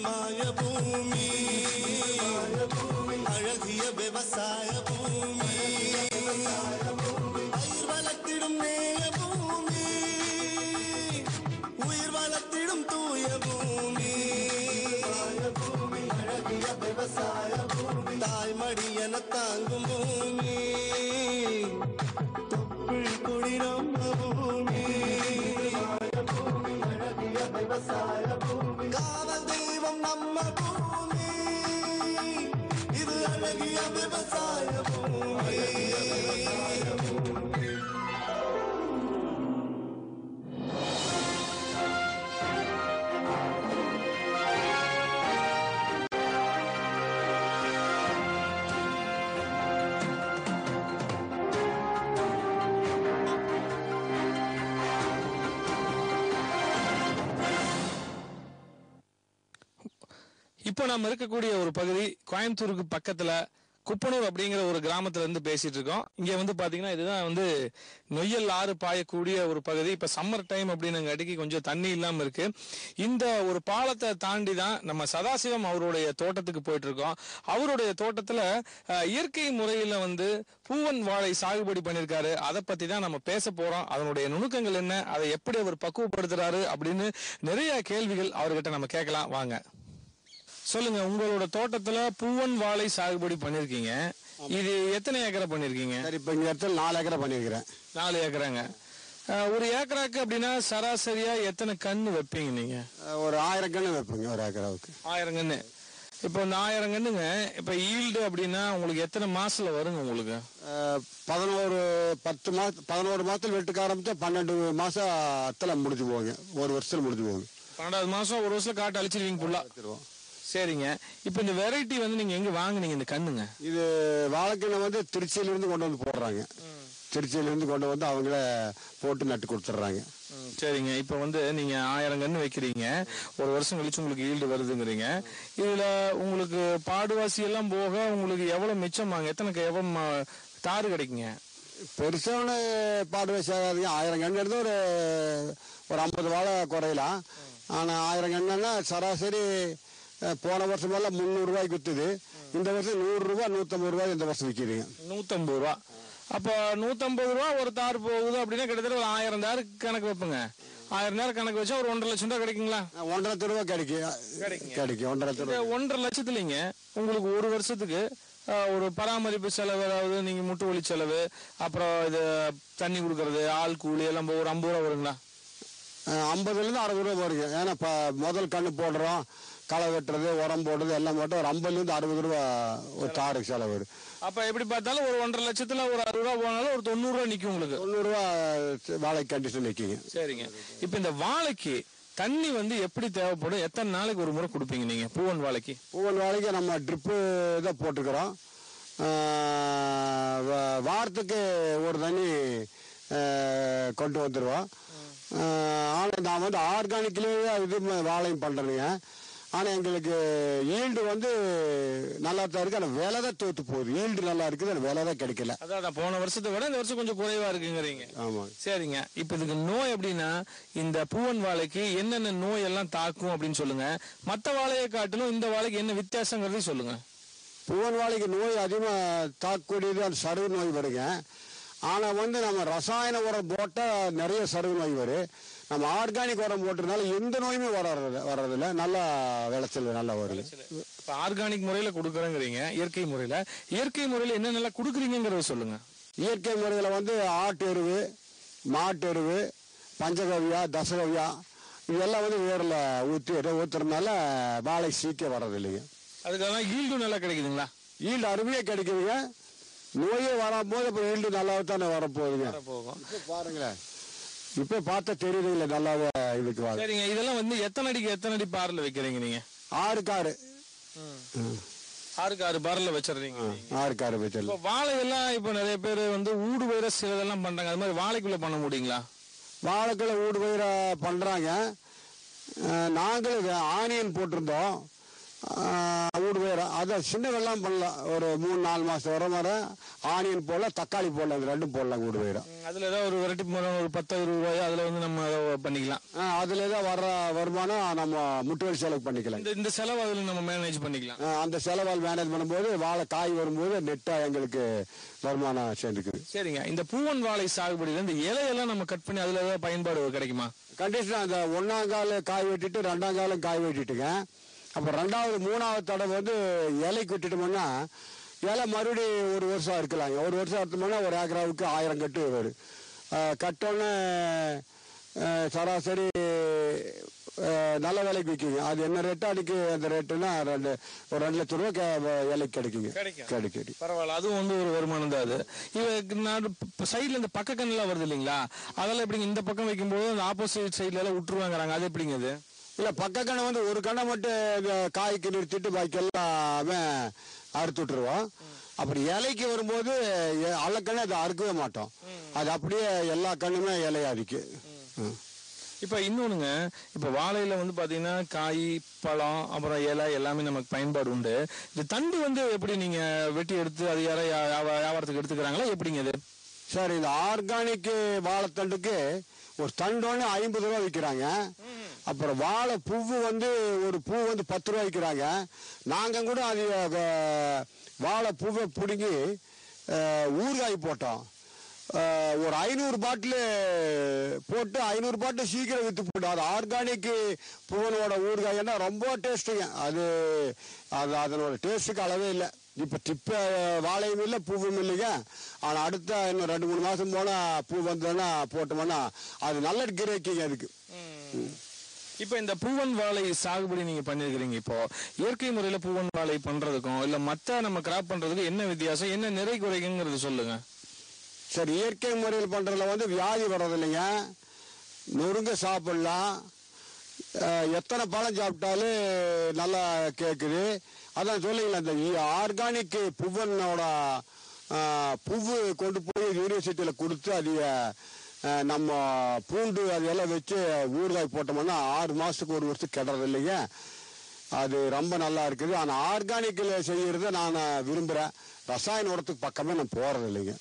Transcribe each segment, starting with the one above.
மாய பூமி அழகிய விவசாய பூமி பயிர் வளர்த்திடும் நேய பூமி உயிர் வளர்த்திடும் தூய பூமி அழகிய விவசாய பூமி தாய்மடி என தாங்கும் பூமி தொப்புள் கொடி நம்ம பூமி அழகிய விவசாய பூமி காவல் தெய்வம் நம்ம பூமி இது அழகிய விவசாய பூமி. இப்போ நம்ம இருக்கக்கூடிய ஒரு பகுதி கோயம்புத்தூருக்கு பக்கத்துல குப்பனூர் அப்படிங்கிற ஒரு கிராமத்துல இருந்து பேசிட்டு இருக்கோம். இங்க வந்து பாத்தீங்கன்னா இதுதான் வந்து நொய்யல் ஆறு பாயக்கூடிய ஒரு பகுதி. இப்ப சம்மர் டைம் அப்படின்னங்காட்டிக்கு கொஞ்சம் தண்ணி இல்லாம இருக்கு. இந்த ஒரு பாலத்தை தாண்டி தான் நம்ம சதாசிவம் அவருடைய தோட்டத்துக்கு போயிட்டு இருக்கோம். அவருடைய தோட்டத்துல இயற்கை முறையில வந்து பூவன் வாழை சாகுபடி பண்ணிருக்காரு. அதை பத்தி தான் நம்ம பேச போறோம். அதனுடைய நுணுக்கங்கள் என்ன, அதை எப்படி அவர் பக்குவப்படுத்துறாரு அப்படின்னு நிறைய கேள்விகள் அவர்கிட்ட நம்ம கேட்கலாம். வாங்க, சொல்லுங்க. உங்களோட தோட்டத்துல பூவன் வாழை சாகுபடி பண்ணிருக்கீங்க. இது எத்தனை ஏக்கரை பண்ணிருக்கீங்க? சரி, இப்ப இந்த இடத்துல 4 ஏக்கரை பண்ணிருக்கிறேன். 4 ஏக்கராங்க. ஒரு ஏக்கராக்கு அப்படின்னா சராசரியா எத்தனை கண்ணு வைப்பீங்க நீங்க? ஒரு 1000 கண்ணு வைப்பீங்க ஒரு ஏக்கராவுக்கு. 1000 கண்ணு. இப்போ இந்த 1000 கண்ணுங்க இப்ப ஈல்டு அப்படின்னா உங்களுக்கு எத்தனை மாசத்துல வருங்க? உங்களுக்கு 11 மாசத்துல வெட்டுக்க ஆரம்பிச்சா 12 மாசத்துல முடிஞ்சு போங்க. ஒரு வருஷத்துல முடிஞ்சு போகுது. 12வது மாசம் ஒரு வருஷத்துல காட்டு அழிச்சிருவீங்க ஃபுல்லா? சரிங்க. இப்ப இந்த வெரைட்டி வந்து நீங்க எங்க வாங்குனீங்க இந்த கண்ணுங்க? இது வாழைக்கண்ணை வந்து திருச்சியில இருந்து கொண்டு வந்து போடுறாங்க. திருச்சியில இருந்து கொண்டு வந்து அவங்கள போட்டு நட்டு கொடுத்துட்றாங்க. சரிங்க. இப்ப வந்து நீங்க 1000 கண்ணு வைக்கிறீங்க, ஒரு வருஷம் கழிச்சு உங்களுக்கு ஈல்டு வருதுங்கிறீங்க. இதுல உங்களுக்கு பாடுவாசி எல்லாம் போக உங்களுக்கு எவ்வளவு மிச்சமாங்க? எவ்வளவு தாறு கிடைக்குங்க? பெருசான பாடுவாசி ஆகாதுங்க. 1000 கண்ணு எடுத்து ஒரு 50 வாழை குறையலாம். ஆனா 1000 கண்ணுன்னா சராசரி போன வருஷம் எல்லாம் 300 ரூபாய்க்கு வித்துது. இந்த வருஷம் 100 ரூபாய் 150 ரூபாய் இந்த வருஷம் விற்கிறீங்க. 150 ரூபா. அப்ப 150 ரூபா ஒரு தார் போகுது அப்படின்னா கிட்டத்தட்ட ஒரு 1000 தாரு கணக்கு வைப்புங்க. 1000 தாரு கணக்கு வச்சா ஒரு 1.5 லட்சம் ரூபாய் கிடைக்குங்களா? 1.5 லட்சம் ரூபாய் கிடைக்கும். 1.5 லட்சத்துலங்க உங்களுக்கு ஒரு வருஷத்துக்கு ஒரு பராமரிப்பு செலவு, அதாவது நீங்க முட்டு வலி செலவு, அப்புறம் இது தண்ணி கொடுக்கறது, ஆள் கூலி எல்லாம் ஒரு 50 ரூபா வருங்களா? 50ல இருந்து 60 ரூபாய் வருங்க. ஏன்னா முதல் கண்ணு போடுறோம், களை வெட்டுறது, உரம் போடுறது எல்லாம் போட்டு ஒரு 50ல இருந்து 60 ரூபாய் ஒரு தாருக்கு செலவு வரும். அப்ப எப்படி பார்த்தாலும் ஒரு 1.5 லட்சத்துல ஒரு 60 ரூபா போனாலும் ஒரு 90 ரூபா நிக்கும் உங்களுக்கு. 90 ரூபாய் வாழை கண்டிஷன் நிக்குங்க. சரிங்க. இப்ப இந்த வாழைக்கு தண்ணி வந்து எப்படி தேவைப்படும்? எத்தனை நாளைக்கு ஒரு முறை கொடுப்பீங்க நீங்க பூவன் வாழைக்கு? பூவன் வாழைக்கு நம்ம ட்ரிப்பு தான் போட்டுக்கிறோம். வாரத்துக்கு ஒரு தண்ணி கொண்டு வந்துடுவோம். ஆனால் நான் வந்து ஆர்கானிக்லேயே இது வாழையும் பண்ணுறேங்க. ஆனால் எங்களுக்கு ஈல்டு வந்து நல்லா தான் இருக்குது. ஆனால் விலை தான் தோற்று போகுது. ஈல்டு நல்லா இருக்குது, ஆனால் விலை தான் கிடைக்கல. அதான் போன வருஷத்தை விட இந்த வருஷம் கொஞ்சம் குறைவா இருக்குங்கிறீங்க. ஆமாம். சரிங்க. இப்போ இதுக்கு நோய் அப்படின்னா இந்த பூவன் வாழைக்கு என்னென்ன நோய் எல்லாம் தாக்கும் அப்படின்னு சொல்லுங்க. மற்ற வாழையை காட்டிலும் இந்த வாழைக்கு என்ன வித்தியாசங்கிறதையும் சொல்லுங்க. பூவன் வாழைக்கு நோய் அதிகமாக தாக்கக்கூடியது அந்த சருகு நோய் வருங்க. ஆனால் வந்து நம்ம ரசாயன உரம் போட்டால் நிறைய சருகு நோய் வரும். நம்ம ஆர்கானிக் உரம் போட்டதுனால எந்த நோயுமே வர்றதில்ல. நல்லா விளைச்சல் நல்லா வருது. இப்போ ஆர்கானிக் முறையில் கொடுக்குறேங்கிறீங்க. இயற்கை முறையில் என்னென்ன கொடுக்குறீங்கிறத சொல்லுங்க. இயற்கை முறையில் வந்து ஆட்டு எருவு, மாட்டு எருவு, பஞ்சகவ்யா, தசகவ்யா இதெல்லாம் வந்து வேரில் ஊற்றுறதுனால வாழை சீக்கிரம் வர்றது இல்லைங்க. அதுக்காக ஈல்டு நல்லா கிடைக்குதுங்களா? ஈல்டு அருமையாக கிடைக்குதுங்க. நோயே வரும்போது இப்போ ஈல்டு நல்லாவே தானே வரப்போகுதுங்க. போகும். இப்போ பாருங்களேன், இப்போ பார்த்தா தெரியுதுங்களே நல்லாவே இதுக்கு. சரிங்க. இதெல்லாம் வந்து எத்தனை அடி பார்ல வைக்கிறீங்க நீங்க? 6க்கு 6. 6க்கு 6 பார்ல வச்சிடுறீங்க. 6க்கு 6 வச்சிடலாம். வாழை எல்லாம் இப்போ நிறைய பேர் வந்து ஊடு பயிர சிலதெல்லாம் பண்றாங்க. அது மாதிரி வாழைக்குள்ள பண்ண முடியுங்களா? வாழைக்குள்ள ஊடு பயிர பண்றாங்க. நாங்களும் ஆனியன் போட்டிருந்தோம். வீடு போயிடும். அதை சின்ன வெள்ளாம் பண்ணலாம், ஒரு 3-4 மாதம் வர ஆனியன் போடலாம், தக்காளி போடலாம், இது ரெண்டும் போடலாம். வீடு போயிடும். அதில் ஏதாவது ஒரு வெரைட்டி மரம் ஒரு 10-20 ரூபாய் அதில் வந்து நம்ம அதை பண்ணிக்கலாம். அதில் ஏதாவது வர்ற வருமானம் நம்ம முட்டுவலி செலவு பண்ணிக்கலாம். இந்த செலவு அதில் நம்ம மேனேஜ் பண்ணிக்கலாம். அந்த செலவால் மேனேஜ் பண்ணும்போது வாழை காய் வரும்போது நெட்டாக எங்களுக்கு வருமானம் சேர்ந்துக்குது. சரிங்க, இந்த பூவன் வாழை சாகுபடியில் இந்த இலையெல்லாம் நம்ம கட் பண்ணி அதில் ஏதாவது பயன்பாடு கிடைக்குமா? கண்டிஷனாக அந்த 1ஆம் கால காய் வெட்டிட்டு 2ஆம் காலம் காய் வெட்டிட்டுங்க. அப்புறம் 2வது 3வது தடவை வந்து இலைக்கு விட்டுட்டோம்னா இலை மறுபடியும் ஒரு வருஷம் இருக்கலாங்க. ஒரு வருஷம் எடுத்தோம்னா ஒரு ஏக்கராவுக்கு 1000 கட்டு வரும். கட்டோன்னு சராசரி நல்ல விலைக்கு விற்கிங்க. அது என்ன ரேட்டோ அதுக்கு அந்த ரேட்டுன்னா ஒரு 2 லட்சம் ரூபா இலைக்கு கிடைக்குங்க. கிடைக்கும். பரவாயில்ல, அதுவும் வந்து ஒரு வருமானம் தான். அது நான் சைடில் இந்த பக்க கண்ணெல்லாம் வருது இல்லைங்களா, அதெல்லாம் எப்படிங்க இந்த பக்கம் வைக்கும்போது அந்த ஆப்போசிட் சைட்ல எல்லாம் விட்டுருவாங்கிறாங்க, அது எப்படிங்க? அது இல்லை, பக்க கண்ணை வந்து ஒரு கண்ணை மட்டும் காய்க்கு நிறுத்திட்டு பாக்கி எல்லாமே அறுத்து விட்டுருவோம். அப்படி இலைக்கு வரும்போது அல்லக்கண்ணை அதை அறுக்கவே மாட்டோம். அது அப்படியே எல்லா கண்ணுமே இலையாதிக்கு. இப்போ இன்னொன்றுங்க, இப்போ வாழையில வந்து பார்த்தீங்கன்னா காய், பழம், அப்புறம் இலை எல்லாமே நமக்கு பயன்பாடு உண்டு. இந்த தண்டு வந்து எப்படி நீங்க வெட்டி எடுத்து அது வியாபாரத்துக்கு எடுத்துக்கிறாங்களா, எப்படிங்க அது? சார், இந்த ஆர்கானிக் வாழைத்தண்டுக்கு ஒரு தண்டு 50 ரூபா விற்கிறாங்க. அப்புறம் வாழை பூவு வந்து ஒரு பூ வந்து 10 ரூபா விற்கிறாங்க. நாங்கள் கூட அது வாழை பூவை பிடுங்கி ஊறுகாய் போட்டோம். ஒரு 500 பாட்டில் போட்டு 500 பாட்டில் சீக்கிரம் விற்று போட்டோம். அது ஆர்கானிக் பூவனோட ஊறுகாய்னா ரொம்ப டேஸ்ட்டுங்க. அது அதனோட டேஸ்ட்டுக்கு அளவே இல்லை. இப்போ திப்ப வாழையும் இல்லை, பூவும் இல்லைங்க. ஆனால் அடுத்த இன்னும் 2-3 மாதம் போனால் பூ வந்தோன்னா போட்டோம்னா அது நல்ல கிரேக்கிங்க அதுக்கு. இப்போ இந்த பூவன் வாழை சாகுபடி நீங்க பண்ணிருக்கிறீங்க. இப்போ இயற்கை முறையில பூவன் வாழை பண்றதுக்கும் இல்ல மத்த நம்ம கிராப் பண்றதுக்கும் என்ன வித்தியாசம், என்ன நிறை குறைங்கிறது சொல்லுங்க. சரி, இயற்கை முறையில் பண்றதுல வந்து வியாதி வர்றது இல்லைங்க. நொறுங்க சாப்பிடலாம், எத்தனை பழம் சாப்பிட்டாலும் நல்லா கேட்குது. அதான் சொல்லுங்களேன், இந்த ஆர்கானிக் பூவனோட பூவு கொண்டு போய் யூனிவர்சிட்டியில் கொடுத்து அதிக நம்ம பூண்டு அதெல்லாம் வச்சு ஊறுகாய் போட்டோம்னா 6 மாதத்துக்கு ஒரு வருஷத்துக்கு கெடுறது இல்லைங்க. அது ரொம்ப நல்லா இருக்குது. ஆனால் ஆர்கானிக்கில் செய்கிறத நான் விரும்புகிறேன். ரசாயன உரத்துக்கு பக்கமே நான் போகிறது இல்லைங்க.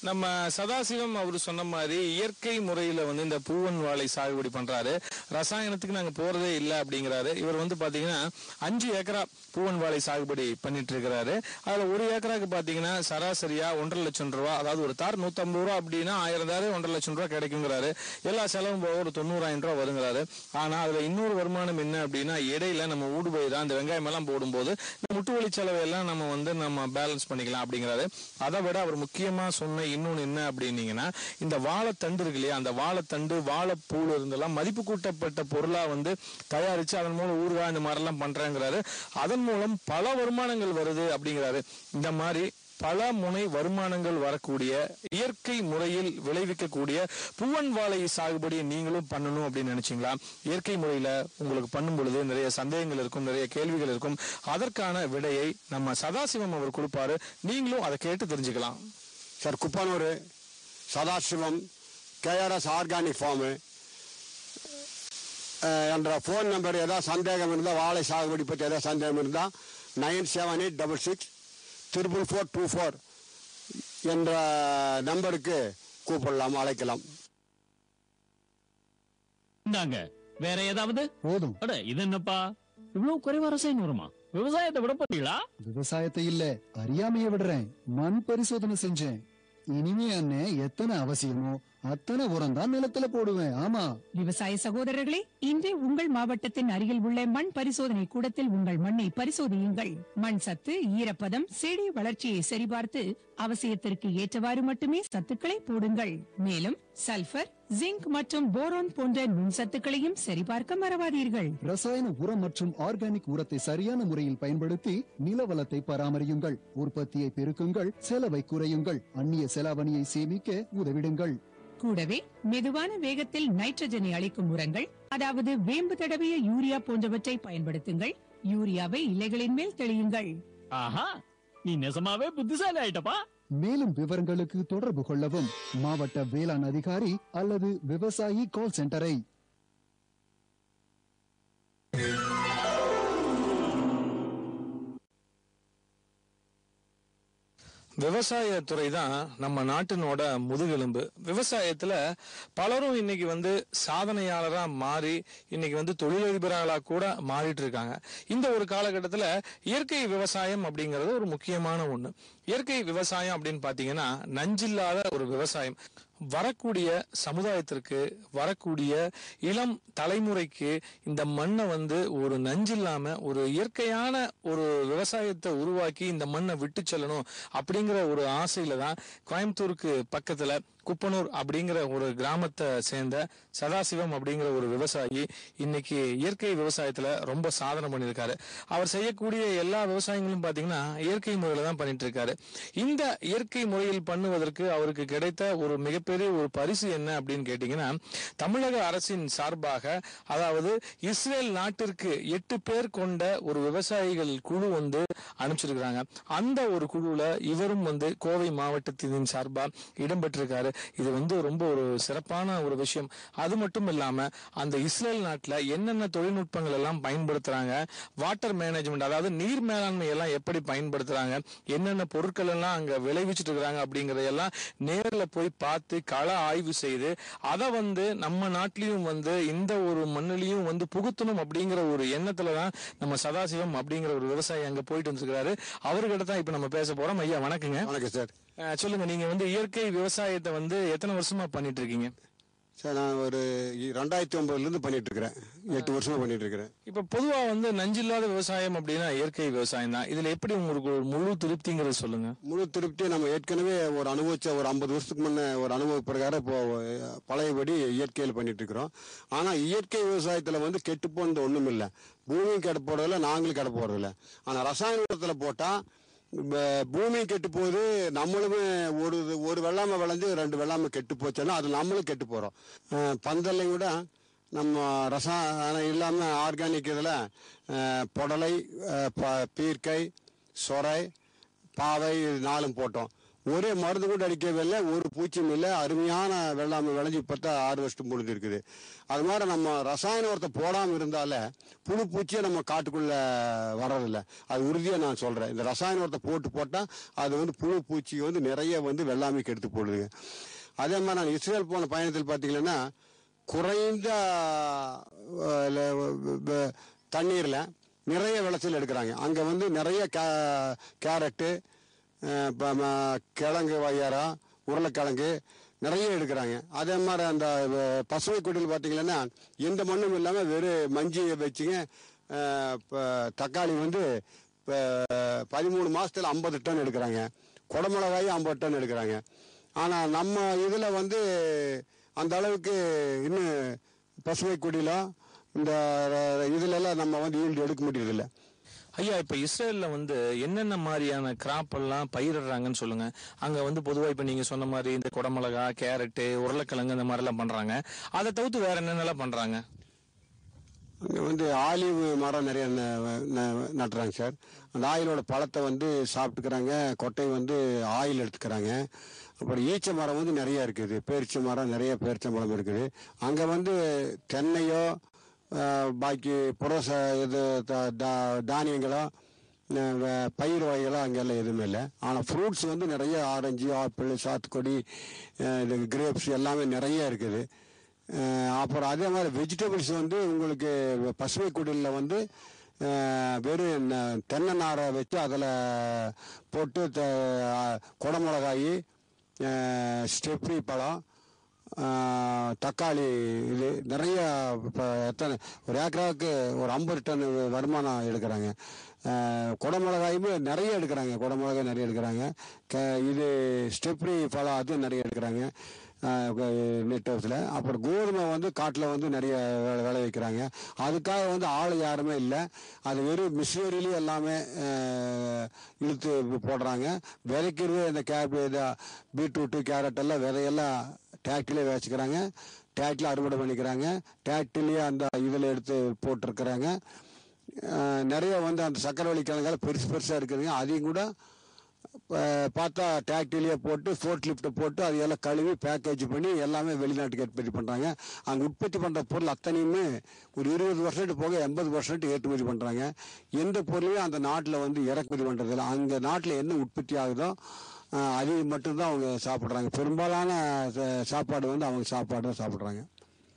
நம்ம சதாசிவம் அவர் சொன்ன மாதிரி இயற்கை முறையில வந்து இந்த பூவன் வாழை சாகுபடி பண்றாரு. ரசாயனத்துக்கு நாங்க போறதே இல்லை அப்படிங்கிறாரு. இவர் வந்து பாத்தீங்கன்னா 5 ஏக்கரா பூவன் வாழை சாகுபடி பண்ணிட்டு இருக்கிறாரு. அதுல 1 ஏக்கராக்கு பாத்தீங்கன்னா சராசரியா 1.5 லட்சம் ரூபா, அதாவது ஒரு தார் 150 ரூபா அப்படின்னா 1000 தாரு 1.5 லட்சம் ரூபா கிடைக்குங்கிறாரு. எல்லா செலவும் போக ஒரு 90,000 ரூபா வருங்கிறாரு. ஆனா அதுல இன்னொரு வருமானம் என்ன அப்படின்னா, இடையில நம்ம ஊடுபயிர் அந்த வெங்காயம் எல்லாம் போடும்போது முட்டு வழி செலவை எல்லாம் நம்ம பேலன்ஸ் பண்ணிக்கலாம் அப்படிங்கிறாரு. அதை விட அவர் முக்கியமா சொன்ன இன்னொன்னு என்ன அப்படின்னீங்கன்னா, இந்த வாழைத்தண்டு இருக்கு இல்லையா, அந்த வாழைத்தண்டு வாழைப்பூல இருந்தெல்லாம் மதிப்பு கூட்டப்பட்ட பொருளா வந்து தயாரிச்சு அதன் மூலம் ஊறுகாய் இந்த மாதிரி எல்லாம் பண்றேங்கிறாரு. அதன் மூலம் பல வருமானங்கள் வருது அப்படிங்கிறாரு. இந்த மாதிரி பல முனை வருமானங்கள் வரக்கூடிய இயற்கை முறையில் விளைவிக்கக்கூடிய பூவன் வாழை சாகுபடியை நீங்களும் பண்ணணும் அப்படின்னு நினைச்சீங்களா? இயற்கை முறையில உங்களுக்கு பண்ணும் பொழுது நிறைய சந்தேகங்கள் இருக்கும், நிறைய கேள்விகள் இருக்கும். அதற்கான விடையை நம்ம சதாசிவம் அவர் கொடுப்பாரு. நீங்களும் அதை கேட்டு தெரிஞ்சுக்கலாம். Sir, Kuppanur Sadasivam KRS organic farm என்ற ஃபோன் நம்பர். ஏதாவது சந்தேகம் இருந்தால், வாழை சாகுபடி பற்றி ஏதாவது சந்தேகம் இருந்தால் 9786664424 என்ற நம்பருக்கு கூப்பிடலாம், அழைக்கலாம். இந்தாங்க, வேற ஏதாவது? போதும். இது என்னப்பா இவ்வளவு குறைவா ரசாயனம் வருமா? விவசாயத்தை விட போறீங்களா? விவசாயத்தை இல்ல, அறியாமைய விடுறேன். மண் பரிசோதனை செஞ்சேன். இனிமே அண்ணே எத்தனை அவசியமோ அத்தனை உரம் தான் நிலத்துல போடுவேன். ஆமா விவசாய சகோதரர்களே, இன்றே உங்கள் மாவட்டத்தின் அருகில் உள்ள மண் பரிசோதனை கூடத்தில் உங்கள் மண்ணை பரிசோதியுங்கள். மண் சத்து, ஈரப்பதம், செடி வளர்ச்சியை சரிபார்த்து அவசியத்திற்கு ஏற்றவாறு மட்டுமே சத்துக்களை போடுங்கள். மேலும் சல்பர், ஜிங்க் மற்றும் போரான் போன்ற நுண்சத்துக்களையும் சரிபார்க்க மறவாதீர்கள். ரசாயன உரம் மற்றும் ஆர்கானிக் உரத்தை சரியான முறையில் பயன்படுத்தி நில வளத்தை பராமரியுங்கள். உற்பத்தியை பெருக்குங்கள், செலவை குறையுங்கள், அந்நிய செலாவணியை சேமிக்க உதவிடுங்கள். கூடவே மெதுவான வேகத்தில் நைட்ரஜனை அளிக்கும் உரங்கள், அதாவது வேம்பு தடவிய யூரியா போன்றவற்றை பயன்படுத்துங்கள். யூரியாவை இலைகளின் மேல் தெளியுங்கள். ஆஹா, நீ நெசமாவே புத்திசாலி ஆயிட்டப்பா. மேலும் விவரங்களுக்கு தொடர்பு கொள்ளவும் மாவட்ட வேளாண் அதிகாரி அல்லது விவசாயி கால் சென்டரை. விவசாயத்துறை தான் நம்ம நாட்டினோட முதுகெலும்பு. விவசாயத்துல பலரும் இன்னைக்கு வந்து சாதனையாளரா மாறி இன்னைக்கு வந்து தொழிலதிபர்களா கூட மாறிட்டு இருக்காங்க. இந்த ஒரு காலகட்டத்துல இயற்கை விவசாயம் அப்படிங்கிறது ஒரு முக்கியமான ஒண்ணு. இயற்கை விவசாயம் அப்படின்னு பாத்தீங்கன்னா நஞ்சில்லாத ஒரு விவசாயம். வரக்கூடிய சமுதாயத்திற்கு, வரக்கூடிய இளம் தலைமுறைக்கு இந்த மண்ணை வந்து ஒரு நஞ்சில்லாம ஒரு இயற்கையான ஒரு விவசாயத்தை உருவாக்கி இந்த மண்ணை விட்டு செல்லணும் அப்படிங்கிற ஒரு ஆசையில தான் கோயம்புத்தூருக்கு பக்கத்துல குப்பனூர் அப்படிங்கிற ஒரு கிராமத்தை சேர்ந்த சதாசிவம் அப்படிங்கிற ஒரு விவசாயி இன்னைக்கு இயற்கை விவசாயத்துல ரொம்ப சாதனை பண்ணியிருக்காரு. அவர் செய்யக்கூடிய எல்லா விவசாயங்களும் பாத்தீங்கன்னா இயற்கை முறையில தான் பண்ணிட்டு இருக்காரு. இந்த இயற்கை முறையில் பண்ணுவதற்கு அவருக்கு கிடைத்த ஒரு மிகப்பெரிய ஒரு பரிசு என்ன அப்படின்னு கேட்டீங்கன்னா, தமிழக அரசின் சார்பாக, அதாவது இஸ்ரேல் நாட்டிற்கு 8 பேர் கொண்ட ஒரு விவசாயிகள் குழு வந்து அனுப்பிச்சிருக்கிறாங்க. அந்த ஒரு குழுல இவரும் வந்து கோவை மாவட்டத்தின் சார்பா இடம்பெற்றிருக்காரு. இது வந்து ரொம்ப ஒரு சிறப்பான ஒரு விஷயம். அது மட்டும் இல்லாம அந்த இஸ்ரேல் நாட்டுல என்னென்ன தொழில்நுட்பங்கள் எல்லாம் பயன்படுத்துறாங்க, வாட்டர் மேனேஜ்மெண்ட் அதாவது நீர் மேலாண்மை எல்லாம் எப்படி பயன்படுத்துறாங்க, என்னென்ன பொருட்கள் எல்லாம் அங்க விளைவிச்சிட்டு இருக்காங்க அப்படிங்கறதெல்லாம் நேர்ல போய் பார்த்து கள ஆய்வு செய்து அதை வந்து நம்ம நாட்டிலையும் வந்து இந்த ஒரு மண்ணிலையும் வந்து புகுத்தணும் அப்படிங்கிற ஒரு எண்ணத்துலதான் நம்ம சதாசிவம் அப்படிங்கிற ஒரு விவசாயி அங்க போயிட்டு வந்துருக்காரு. அவர்கிட்ட தான் இப்ப நம்ம பேச போறோம். ஐயா வணக்கங்க. வணக்கம் சார். சொல்லுங்க, நீங்க வந்து இயற்கை விவசாயத்தை வந்து எத்தனை வருஷமா பண்ணிட்டு இருக்கீங்க? சார் நான் ஒரு 2009 பண்ணிட்டு இருக்கிறேன். 8 வருஷமா பண்ணிட்டு இருக்கிறேன். இப்ப பொதுவா வந்து நஞ்சில்லாத விவசாயம் அப்படின்னா இயற்கை விவசாயம் தான். இதுல எப்படி உங்களுக்கு ஒரு முழு திருப்திங்கிறது சொல்லுங்க. முழு திருப்தி நம்ம ஏற்கனவே ஒரு அனுபவிச்ச ஒரு 50 வருஷத்துக்கு முன்ன ஒரு அனுபவ பிரகாரம் இப்போ பழையபடி இயற்கையில் பண்ணிட்டு இருக்கிறோம். ஆனா இயற்கை விவசாயத்துல வந்து கெட்டு போனது ஒண்ணும் இல்லை. பூமியும் கெட்டு போறதில்ல, நாங்களும் கெட்டு போறதில்ல. ஆனா ரசாயன உரத்துல போட்டா பூமி கெட்டு போகுது, நம்மளுமே ஒரு வெள்ளாமை விளைஞ்சு 2 வெள்ளாமை கெட்டு போச்சோன்னா அது நம்மளும் கெட்டு போறோம். பந்தலையும் கூட நம்ம ரசாயனம் இல்லாம ஆர்கானிக் இதுல புடலை, பீர்க்கை, சொரை, பாவை 4 போட்டோம். ஒரே மருந்து கூட அடிக்கவே இல்லை, ஒரு பூச்சியும் இல்லை. அருமையான வெள்ளாமை விளைஞ்சி பார்த்தா 6 வருஷத்துக்கு முடிஞ்சு இருக்குது. அது மாதிரி நம்ம ரசாயன உரத்தை போடாமல் இருந்தாலே புழு பூச்சியை நம்ம காட்டுக்குள்ள வர்றதில்லை. அது உறுதியாக நான் சொல்கிறேன். இந்த ரசாயன உரத்தை போட்டால் அது வந்து புழு பூச்சி வந்து நிறைய வந்து வெள்ளாமைக்கு எடுத்து போடுதுங்க. அதே மாதிரி நான் இஸ்ரேல் போன பயணத்தில் பார்த்தீங்கன்னா குறைந்த தண்ணீரில் நிறைய விளைச்சல் எடுக்கிறாங்க. அங்கே வந்து நிறைய கேரட்டு, கிழங்கு வகையாரா, உருளைக்கிழங்கு நிறைய எடுக்கிறாங்க. அதே மாதிரி அந்த பசுமை குடியில் பார்த்தீங்கன்னா எந்த மண்ணும் இல்லாமல் வெறும் மஞ்சியை வச்சுங்க. தக்காளி வந்து 13 மாதத்தில் 50 டன் எடுக்கிறாங்க. குடமிளகாய் 50 டன் எடுக்கிறாங்க. ஆனால் நம்ம இதில் வந்து அந்த அளவுக்கு இன்னும் பசுமை குடியில இந்த இதுலெல்லாம் நம்ம வந்து ஈல்டு எடுக்க முடியறதில்லை. ஐயா, இப்ப இஸ்ரேல்ல வந்து என்னென்ன மாதிரியான கிராப் எல்லாம் பயிரிடுறாங்கன்னு சொல்லுங்க. அங்க வந்து பொதுவா இப்ப நீங்க சொன்ன மாதிரி இந்த குடமிளகா, கேரட்டு, உருளைக்கிழங்கு இந்த மாதிரி எல்லாம் பண்றாங்க. அதை தவிர்த்து வேற என்னென்னலாம் பண்றாங்க? அங்கே வந்து ஆலிவ் மரம் நிறைய நட்டுறாங்க சார். அந்த ஆயிலோட பழத்தை வந்து சாப்பிட்டுக்கிறாங்க. கொட்டை வந்து ஆயில் எடுத்துக்கிறாங்க. அப்புறம் ஈச்ச மரம் வந்து நிறைய இருக்குது. பேரிச்ச மரம் நிறைய பேரிச்சம்பழம் இருக்குது. அங்கே வந்து தென்னையோ பாக்கி புரோச இது தானியங்களோ பயிர் வகைகளோ அங்கெல்லாம் எதுவுமே இல்லை. ஆனால் ஃப்ரூட்ஸ் வந்து நிறைய ஆரஞ்சு, ஆப்பிள், சாத்துக்குடி, இது கிரேப்ஸ் எல்லாமே நிறைய இருக்குது. அப்புறம் அதே மாதிரி வெஜிடபிள்ஸ் வந்து உங்களுக்கு பசுமை குடிலில் வந்து வெறும் தென்னை நாரை வச்சு அதில் போட்டு குடமிளகாய், ஸ்டெப்ரி பழம், தக்காளி, இது நிறைய இப்போ எத்தனை ஒரு ஏக்கராவுக்கு ஒரு 50 டன் வருமானம் எடுக்கிறாங்க. குடமிளகாயுமே நிறைய எடுக்கிறாங்க. குடமிளகாய் நிறைய எடுக்கிறாங்க. இது ஸ்டெப்ரி பழம் அது நிறைய எடுக்கிறாங்க நெட் ஹவுஸில். அப்புறம் கோதுமை வந்து காட்டில் வந்து நிறைய விளைவிக்கிறாங்க. அதுக்காக வந்து ஆள் யாருமே இல்லை. அது வெறும் மிஷினரிலேயே எல்லாமே இழுத்து போடுறாங்க. விதைக்கிறது இந்த பீட்ரூட்டு, கேரட் எல்லாம் விதையெல்லாம் டிராக்டர்லேயே விதைச்சிக்கிறாங்க. டிராக்டரில் அறுவடை பண்ணிக்கிறாங்க. டிராக்டர்லேயே அந்த இதில் எடுத்து போட்டிருக்கிறாங்க. நிறைய வந்து அந்த சக்கரவள்ளி கிழங்கால பெருசாக இருக்குதுங்க. அதையும் கூட பார்த்தா டிராக்டர்லேயே போட்டு ஃபோர்ட் லிஃப்ட்டை போட்டு அது எல்லாம் கழுவி பேக்கேஜ் பண்ணி எல்லாமே வெளிநாட்டுக்கு ஏற்றுமதி பண்ணுறாங்க. அங்கே உற்பத்தி பண்ணுற பொருள் அத்தனையுமே ஒரு 20% போக 80% ஏற்றுமதி பண்ணுறாங்க. எந்த பொருளையும் அந்த நாட்டில் வந்து இறக்குமதி பண்ணுறதில்ல. அங்கே நாட்டில் என்ன உற்பத்தி ஆகுதோ அது மட்டும்தான் அவங்க சாப்பிட்றாங்க. பெரும்பாலான சாப்பாடு வந்து அவங்க சாப்பாடு தான் சாப்பிட்றாங்க.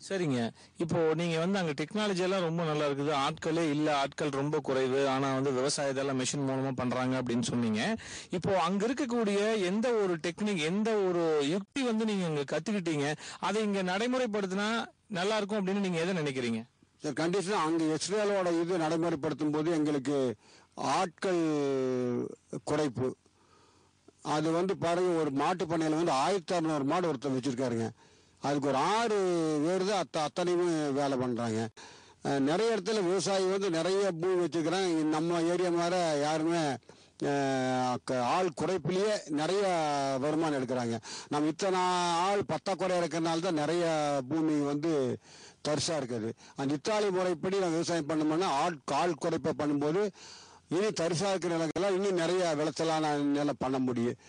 சரிங்க. இப்போ நீங்க வந்து அங்க டெக்னாலஜி எல்லாம் ரொம்ப நல்லா இருக்குது, ஆட்களே இல்ல, ஆட்கள் ரொம்ப குறைவு, ஆனா வந்து விவசாயத்தெல்லாம் மெஷின் மூலமா பண்றாங்க அப்படின்னு சொன்னீங்க. இப்போ அங்க இருக்கக்கூடிய எந்த ஒரு டெக்னிக், எந்த ஒரு யுக்தி வந்து நீங்க அங்க கத்துக்கிட்டீங்க, அதை இங்க நடைமுறைப்படுத்தினா நல்லா இருக்கும் அப்படின்னு நீங்க எதை நினைக்கிறீங்க? சார், கண்டிஷன் அங்கே இஸ்ரேலோட இது நடைமுறைப்படுத்தும் போது எங்களுக்கு ஆட்கள் குறைப்பு. அது வந்து பாருங்க, ஒரு மாட்டு பண்ணையில் வந்து 1600 மாடு ஒருத்தர் வச்சிருக்காருங்க. அதுக்கு ஒரு 6 பேர் தான் அத்தனையுமே வேலை பண்ணுறாங்க. நிறைய இடத்துல விவசாயி வந்து நிறைய பூமி வச்சுருக்கிறாங்க. நம்ம ஏரியா மாதிரி யாருமே ஆள் குறைப்பிலேயே நிறைய வருமானம் எடுக்கிறாங்க. நம்ம இத்தனை ஆள் பத்தாக்குறையாக இருக்கிறனால தான் நிறைய பூமி வந்து தரிசாக இருக்குது. அந்த இத்தாலி முறைப்படி நம்ம விவசாயம் பண்ணோம்னா ஆள் குறைப்பை பண்ணும்போது இனி தரிசாக இருக்கிற நிலங்கள்லாம் இன்னும் நிறைய விளைச்சலான நிலம் பண்ண முடியும்.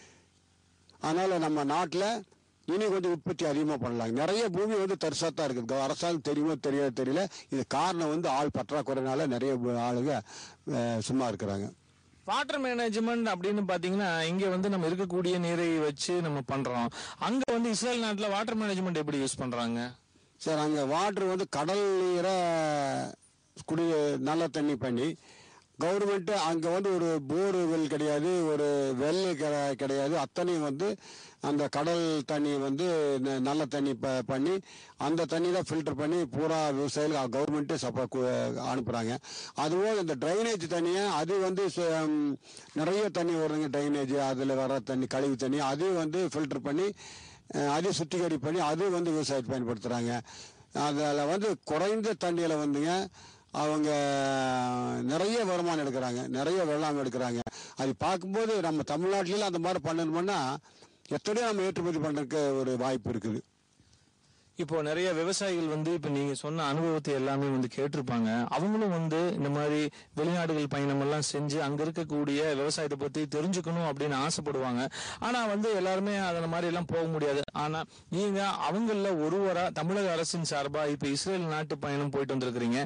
அதனால் நம்ம நாட்டில் இனி கொஞ்சம் உற்பத்தி அதிகமாக பண்ணலாம். நிறைய பூமி வந்து தரிசாக தான் இருக்குது. அரசாங்கம் தெரியுமோ தெரியல. இது காரணம் வந்து ஆள் பற்றாக்குறைனால நிறைய ஆளுங்க சும்மா இருக்கிறாங்க. வாட்டர் மேனேஜ்மெண்ட் அப்படின்னு பாத்தீங்கன்னா இங்க வந்து நம்ம இருக்கக்கூடிய நீரை வச்சு நம்ம பண்றோம். அங்க வந்து இஸ்ரேல் நாட்டுல வாட்டர் மேனேஜ்மெண்ட் எப்படி யூஸ் பண்றாங்க? சார், அங்கே வாட்ரு வந்து கடல் நீரை நல்ல தண்ணி பண்ணி கவர்மெண்ட்டு அங்கே வந்து ஒரு போர்வெல் கிடையாது, ஒரு வெல் கிடையாது. அத்தனையும் வந்து அந்த கடல் தண்ணி வந்து நல்ல தண்ணி பண்ணி அந்த தண்ணி தான் ஃபில்டர் பண்ணி பூரா விவசாயிகள் கவர்மெண்ட்டே அனுப்புகிறாங்க. அதுவும் இந்த ட்ரைனேஜ் தண்ணியை அது வந்து நிறைய தண்ணி வருதுங்க. ட்ரைனேஜ் அதில் வர தண்ணி, கழிவு தண்ணி, அது வந்து ஃபில்டர் பண்ணி அதை சுத்திகரி பண்ணி அது வந்து விவசாயத்தை பயன்படுத்துகிறாங்க. அதில் வந்து குறைந்த தண்ணியில் வந்துங்க அவங்க நிறைய வருமானம் எடுக்கிறாங்க, நிறைய வெள்ளாமை எடுக்கிறாங்க. அது பார்க்கும்போது நம்ம தமிழ்நாட்டில அந்த மாதிரி பண்ணணும்னா எத்தனையோ நம்ம ஏற்றுமதி பண்ணுறதுக்கு ஒரு வாய்ப்பு இருக்குது. இப்போ நிறைய விவசாயிகள் வந்து இப்போ நீங்க சொன்ன அனுபவத்தை எல்லாமே வந்து கேட்டிருப்பாங்க. அவங்களும் வந்து இந்த மாதிரி வெளிநாடுகள் பயணம் எல்லாம் செஞ்சு அங்க இருக்கக்கூடிய விவசாயத்தை பத்தி தெரிஞ்சுக்கணும் அப்படின்னு ஆசைப்படுவாங்க. ஆனா வந்து எல்லாருமே அந்த மாதிரி எல்லாம் போக முடியாது. ஆனா நீங்க அவங்கள ஒருவரா தமிழக அரசின் சார்பா இப்ப இஸ்ரேல் நாட்டு பயணம் போயிட்டு வந்திருக்கிறீங்க.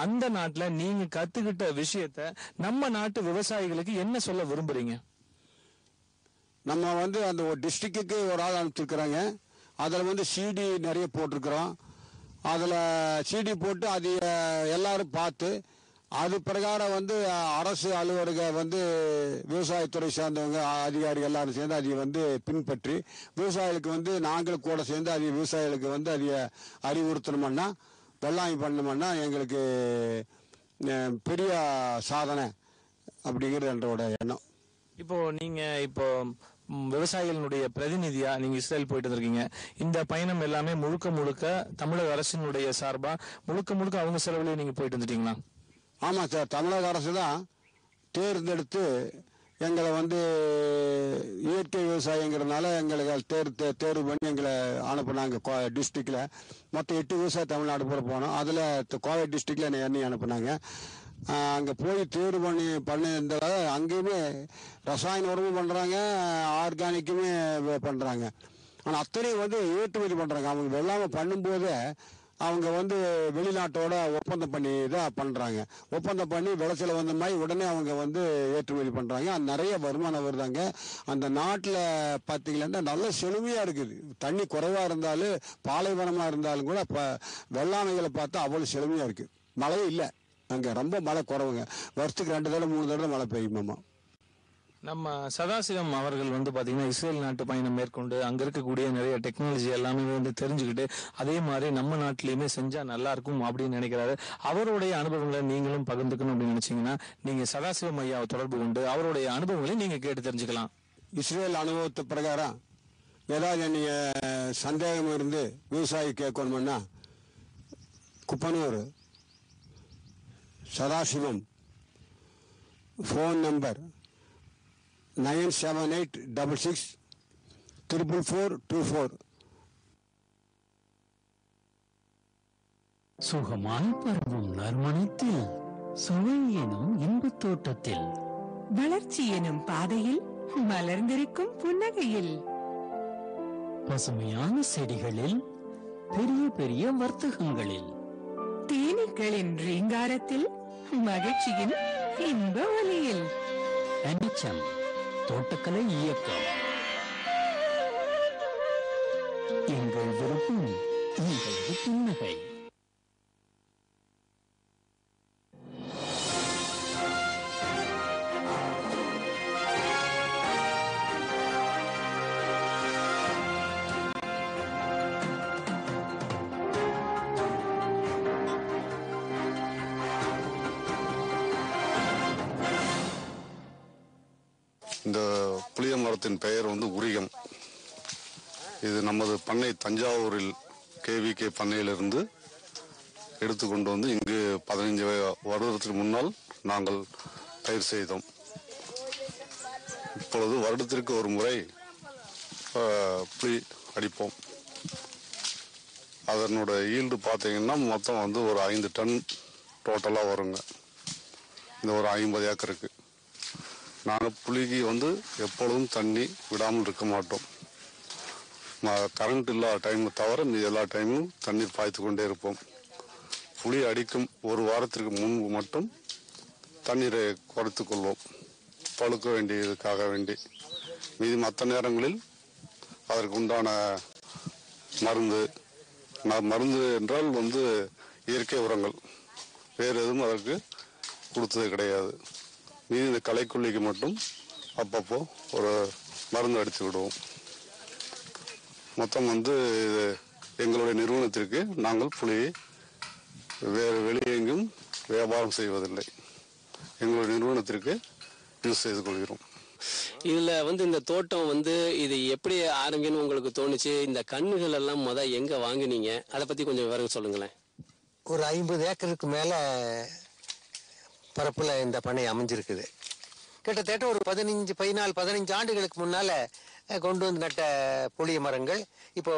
அந்த நாட்டுல நீங்க கத்துக்கிட்ட விஷயத்த நம்ம நாட்டு விவசாயிகளுக்கு என்ன சொல்ல விரும்புறீங்க? நம்ம வந்து அந்த ஒரு டிஸ்ட்ரிக்ட்டுக்கு ஒரு ஆள் அனுப்பிச்சிருக்கிறாங்க. அதில் வந்து சிடி நிறைய போட்டிருக்கிறோம். அதில் சிடி போட்டு அது எல்லாரும் பார்த்து அது பிரகாரம் வந்து அரசு அலுவலக வந்து விவசாயத்துறை சேர்ந்தவங்க அதிகாரிகள் எல்லாரும் சேர்ந்து அதை வந்து பின்பற்றி விவசாயிகளுக்கு வந்து நாங்களும் கூட சேர்ந்து அது விவசாயிகளுக்கு வந்து அதை அறிவுறுத்தணுமன்னா வெள்ளாமை பண்ணணுமன்னா எங்களுக்கு பெரிய சாதனை அப்படிங்கிறது என்னோட எண்ணம். இப்போ நீங்க விவசாயிகளுடைய பிரதிநிதியா நீங்க இஸ்ரேல் போயிட்டு இருக்கீங்க. இந்த பயணம் எல்லாமே முழுக்க தமிழக அரசினுடைய சார்பா முழுக்க அவங்க செலவுலயே நீங்க போயிட்டு வந்துட்டீங்களா? ஆமாம் சார், தமிழக அரசு தான் தேர்ந்தெடுத்து எங்களை வந்து இயற்கை விவசாயங்கிறதுனால எங்களுக்கு தேர்வு பண்ணி எங்களை அனுப்புனாங்க. டிஸ்ட்ரிக்டில் மொத்தம் 8 விவசாயம் தமிழ்நாடு பூரா போனோம். அதில் கோவை டிஸ்ட்ரிக்டில் என்னை அனுப்புனாங்க. அங்கே போய் தேர்வு பண்ணியிருந்தால அங்கேயுமே ரசாயன உரமும் பண்ணுறாங்க, ஆர்கானிக்குமே பண்ணுறாங்க. ஆனால் அத்தனையும் வந்து ஏற்றுமதி பண்ணுறாங்க. அவங்க வெள்ளாமை பண்ணும்போதே அவங்க வந்து வெளிநாட்டோட ஒப்பந்தம் பண்ணி தான் பண்ணுறாங்க. ஒப்பந்தம் பண்ணி விளைச்சல வந்த மாதிரி உடனே அவங்க வந்து ஏற்றுமதி பண்ணுறாங்க. அது நிறைய வருமானம் வருதாங்க. அந்த நாட்டில் பார்த்தீங்கன்னா நல்ல செழுமையாக இருக்குது. தண்ணி குறைவாக இருந்தாலும் பாலைவனமாக இருந்தாலும் கூட இப்போ வெள்ளாமைகளை பார்த்தா அவ்வளோ செழுமையாக இருக்குது. மழையே இல்லை அங்கே, ரொம்ப மழை குறவுங்க. வருஷத்துக்கு 2 தடவை 3 தடவை மழை பெய்யுமாம்மா. நம்ம சதாசிவம் அவர்கள் வந்து பாத்தீங்கன்னா இஸ்ரேல் நாட்டு பயணம் மேற்கொண்டு அங்க இருக்கக்கூடிய நிறைய டெக்னாலஜி எல்லாமே வந்து தெரிஞ்சுக்கிட்டு அதே மாதிரி நம்ம நாட்டிலயுமே செஞ்சா நல்லா இருக்கும் அப்படின்னு நினைக்கிறாரு. அவருடைய அனுபவங்களை நீங்களும் பகிர்ந்துக்கணும் அப்படின்னு நினைச்சீங்கன்னா நீங்க சதாசிவம் ஐயாவை தொடர்பு கொண்டு அவருடைய அனுபவங்களை நீங்க கேட்டு தெரிஞ்சுக்கலாம். இஸ்ரேல் அனுபவத்து பிரகாரம் ஏதாவது நீங்க சந்தேகம் இருந்து விவசாயி கேட்கணும்னா குப்பனூர் சதாசிவம் ஃபோன் நம்பர் 9786644424. சுகமாய் பரவும் நறுமணத்தில் சுவை எனும் இன்பத் தோட்டத்தில் வளர்ச்சி எனும் பாதையில் மலர்ந்திருக்கும் புன்னகையில் பசுமையான செடிகளில் பெரிய பெரிய வர்த்தகங்களில் தேனீக்களின் ரீங்காரத்தில் மகிழ்ச்சியின் இன்ப ஒலியில் NHM தோட்டக்கலை இயக்கம் மரத்தின் பெயர் வந்து உரிகம். இது நமது பண்ணை தஞ்சாவூரில் KVK பண்ணையிலிருந்து எடுத்துக்கொண்டு வந்து இங்கு 15 வருடத்திற்கு முன்னால் நாங்கள் பயிர் செய்தோம். இப்பொழுது வருடத்திற்கு ஒரு முறை புளி அடிப்போம். அதனோட ஈல்டு பார்த்தீங்கன்னா மொத்தம் வந்து ஒரு 5 டன் டோட்டலாக வருங்க. இந்த ஒரு 50 ஏக்கருக்கு. நாங்கள் புளிக்கு வந்து எப்பொழுதும் தண்ணி விடாமல் இருக்க மாட்டோம். கரண்ட் இல்லாத டைம் தவிர மீது எல்லா டைமும் தண்ணீர் பாய்த்து கொண்டே இருப்போம். புளி அடிக்கும் ஒரு வாரத்திற்கு முன்பு மட்டும் தண்ணீரை குறைத்து கொள்வோம், பழுக்க வேண்டியதுக்காக வேண்டி. மீதி மற்ற நேரங்களில் அதற்கு உண்டான மருந்து என்றால் வந்து இயற்கை உரங்கள், வேறு எதுவும் அதற்கு கொடுத்தது கிடையாது. மீதி இந்த களைக்கொல்லிக்கு மட்டும் அப்பப்போ ஒரு மருந்து அடித்து விடுவோம். மொத்தம் வந்து எங்களுடைய நிறுவனத்திற்கு நாங்கள் புளியை வேறு வெளியே எங்கும் வியாபாரம் செய்வதில்லை, எங்களுடைய நிறுவனத்திற்கு யூஸ் செய்து கொள்கிறோம். இதுல வந்து இந்த தோட்டம் வந்து இது எப்படி ஆரம்பிக்கணும்னு உங்களுக்கு தோணுச்சு? இந்த கண்ணுகள் எல்லாம் எங்க வாங்குனீங்க? அதை பத்தி கொஞ்சம் விவரம் சொல்லுங்களேன். ஒரு 50 ஏக்கருக்கு மேல பரப்புல இந்த பண்ணை அமைஞ்சிருக்குது. கிட்டத்தட்ட ஒரு 15 ஆண்டுகளுக்கு முன்னால கொண்டு வந்து நட்ட புளிய மரங்கள் இப்போ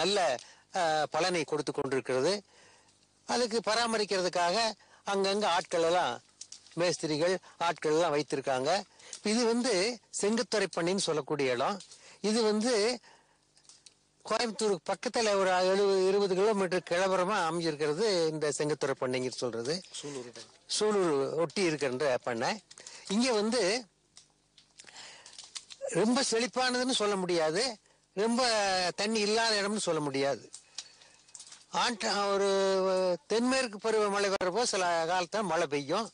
நல்ல பலனை கொடுத்து கொண்டிருக்கிறது. அதுக்கு பராமரிக்கிறதுக்காக அங்கங்க ஆட்கள் எல்லாம், மேஸ்திரிகள் ஆட்கள் எல்லாம் வைத்திருக்காங்க. இது வந்து செங்குத்துறை பண்ணின்னு சொல்லக்கூடிய இடம். இது வந்து கோயம்புத்தூருக்கு பக்கத்துல ஒரு 70-20 கிலோமீட்டர் கிளம்புறமா அமைஞ்சிருக்கிறது இந்த செங்குத்துறை பண்ணைன்னு சொல்றது. சூலூர் ஒட்டி இருக்கின்ற பண்ணை. இங்க வந்து ரொம்ப செழிப்பானதுன்னு சொல்ல முடியாது, ரொம்ப தண்ணி இல்லாத இடம்னு சொல்ல முடியாது. ஒரு தென்மேற்கு பருவமழை வர்றப்போ சில காலத்தில் மழை பெய்யும்.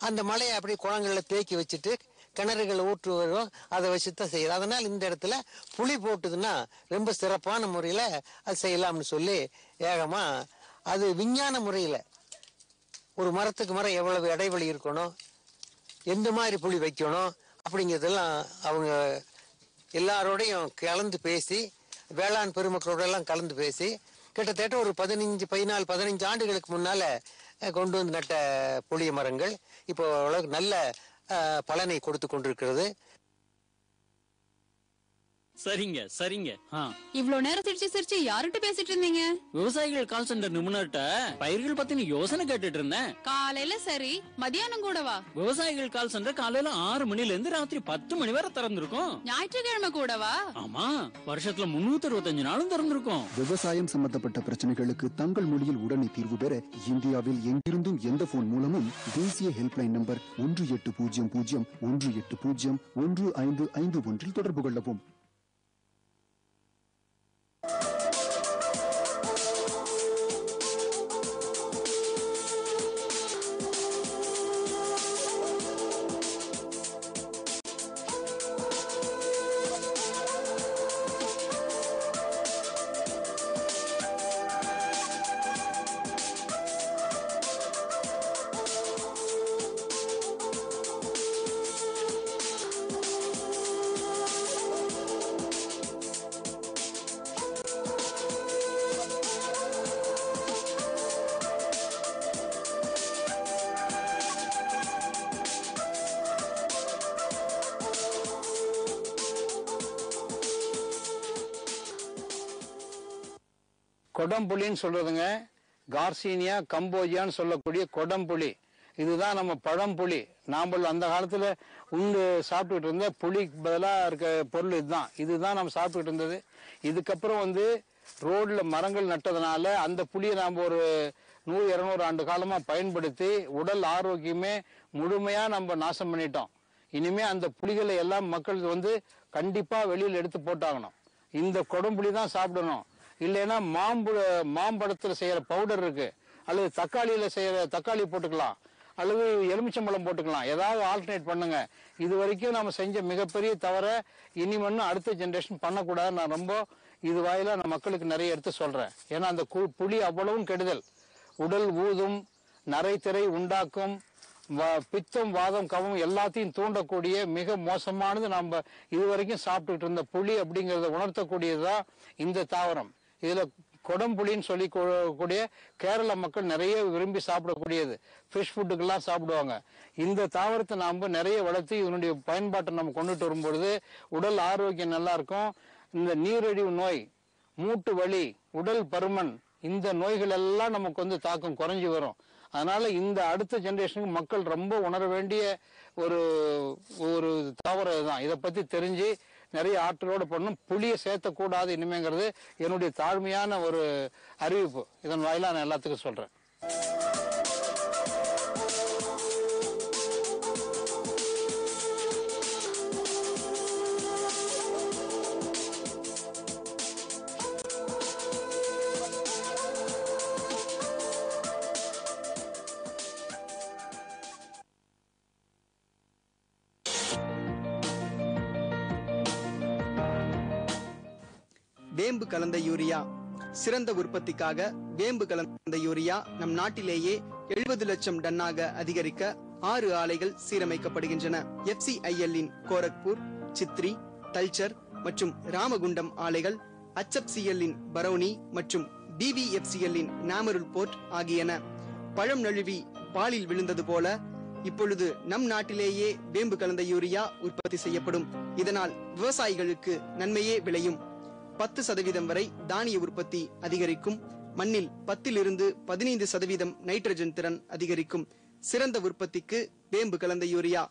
அந்த மழையை அப்படி குளங்களில் தேக்கி வச்சுட்டு கிணறுகளை ஊற்று வரும், அதை வச்சு தான் செய்யலாம். அதனால் இந்த இடத்துல புளி போட்டுதுன்னா ரொம்ப சிறப்பான முறையில் அது செய்யலாம்னு சொல்லி ஏகமா அது விஞ்ஞான முறையில் ஒரு மரத்துக்கு மரம் எவ்வளவு இடைவெளி இருக்கணும், எந்த மாதிரி புளி வைக்கணும் அப்படிங்கிறதெல்லாம் அவங்க எல்லாரோடையும் கலந்து பேசி, வேளாண் பெருமக்களோட எல்லாம் கலந்து பேசி கிட்டத்தட்ட ஒரு 15 ஆண்டுகளுக்கு முன்னால கொண்டு வந்து நட்ட புளிய மரங்கள் இப்போ நல்ல பலனை கொடுத்து கொண்டிருக்கிறது. சரிங்க. இவ்ளோ நேரம் சிரிச்சு யார்கிட்ட பேசிட்டு இருந்தீங்க? விவசாயிகள் கால் சென்டர் நிபுணர்கிட்ட பயிர்கள் பத்தின யோசனை கேட்டுட்டு இருந்தேன். காலையில சரி, மதியானம் கூடவா? விவசாயிகள் கால் சென்டர் காலையில 6 மணில இருந்து ராத்திரி 10 மணி வரை திறந்திருக்கும். ஞாயிற்றுக்கிழமை கூடவா? ஆமா, வருஷத்துல 365 நாளும் திறந்திருக்கும். விவசாயம் சம்பந்தப்பட்ட பிரச்சனைகளுக்கு தங்கள் மொழியில் உடனே தீர்வு பெற இந்தியாவில் எங்கிருந்தும் எந்த போன் மூலமும் தேசிய ஹெல்ப்லைன் நம்பர் 1800-180-1551 தொடர்பு கொள்ளவும். கொடம்புளின்னு சொல்றதுங்க, கார்சீனியா கம்போஜியான்னு சொல்லக்கூடிய கொடம்புளி. இதுதான் நம்ம பழம்புளி. நாம அந்த காலத்துல சாப்பிட்டுட்டு இருந்த புளிக்கு பதிலாக இருக்க பொருள் இதுதான் நம்ம சாப்பிட்டுட்டு இருந்தது. இதுக்கப்புறம் வந்து ரோட்ல மரங்கள் நட்டதுனால அந்த புளியை நாம் ஒரு 100-200 ஆண்டு காலமா பயன்படுத்தி உடல் ஆரோக்கியமே முழுமையா நம்ம நாசம் பண்ணிட்டோம். இனிமே அந்த புளிகளை எல்லாம் மக்கள் வந்து கண்டிப்பா வெளியில் எடுத்து போட்டாகணும். இந்த கொடம்புளி தான் சாப்பிடணும். இல்லைன்னா மாம்பழத்துல செய்யற பவுடர் இருக்கு, அல்லது தக்காளியில செய்யற தக்காளி போட்டுக்கலாம், அல்லது எலுமிச்சம்பழம் போட்டுக்கலாம். ஏதாவது ஆல்டர்னேட் பண்ணுங்க. இது வரைக்கும் நம்ம செஞ்ச மிகப்பெரிய தவிர இனிமேல் அடுத்த ஜென்ரேஷன் பண்ணக்கூடாது. நான் ரொம்ப இது வாயில நான் மக்களுக்கு நிறைய எடுத்து சொல்றேன். ஏன்னா அந்த புளி அவ்வளவும் கெடுதல். உடல் ஊதும், நரைத்திரை உண்டாக்கும், பித்தம் வாதம் கவம் எல்லாத்தையும் தூண்டக்கூடிய மிக மோசமானது நம்ம இதுவரைக்கும் சாப்பிட்டுட்டு இருந்த புளி அப்படிங்கறத உணர்த்தக்கூடியதுதான் இந்த தாவரம். இதுல கொடம்புளின்னு சொல்லி கூடிய கேரள மக்கள் நிறைய விரும்பி சாப்பிடக்கூடியது. ஃபிஷ் ஃபுட்டுக்கெல்லாம் சாப்பிடுவாங்க. இந்த தாவரத்தை நாம நிறைய வளர்த்து இதனுடைய பயன்பாட்டை நம்ம கொண்டுட்டு வரும்பொழுது உடல் ஆரோக்கியம் நல்லா இருக்கும். இந்த நீரிழிவு நோய், மூட்டு வலி, உடல் பருமன், இந்த நோய்கள் எல்லாம் நமக்கு வந்து தாக்கம் குறைஞ்சி வரும். அதனால இந்த அடுத்த ஜெனரேஷனுக்கு மக்கள் ரொம்ப உணர வேண்டிய ஒரு தாவரம் தான். இதை பத்தி தெரிஞ்சு நிறைய ஆற்றலோடு பண்ணணும். புளியை சேர்த்தக்கூடாது இனிமேங்கிறது என்னுடைய தாழ்மையான ஒரு அறிவிப்பு. இதன் வாயிலா நான் எல்லாத்துக்கும் சொல்றேன். வேம்பு கலந்த யூரியா. சிறந்த உற்பத்திக்காக வேம்பு கலந்த யூரியா நம் நாட்டிலேயே 70 லட்சம் டன்னாக அதிகரிக்க 6 ஆலைகள் சீரமைக்கப்படுகின்றன. FCIL-இன் கோரக்பூர், சித்ரி, தல்ச்சர் மற்றும் ராமகுண்டம் ஆலைகள், HFCL-இன் பரௌனி மற்றும் BVFCL-இன் நாமருல் போர்ட் ஆகியன. பழம் நழுவி பாலில் விழுந்தது போல இப்பொழுது நம் நாட்டிலேயே வேம்பு கலந்த யூரியா உற்பத்தி செய்யப்படும். இதனால் விவசாயிகளுக்கு நன்மையே விளையும். 10% வரை தானிய உற்பத்தி அதிகரிக்கும். மண்ணில் 10 to 15% நைட்ரஜன் திறன் அதிகரிக்கும். சிறந்த உற்பத்திக்கு வேம்பு கலந்த யூரியா.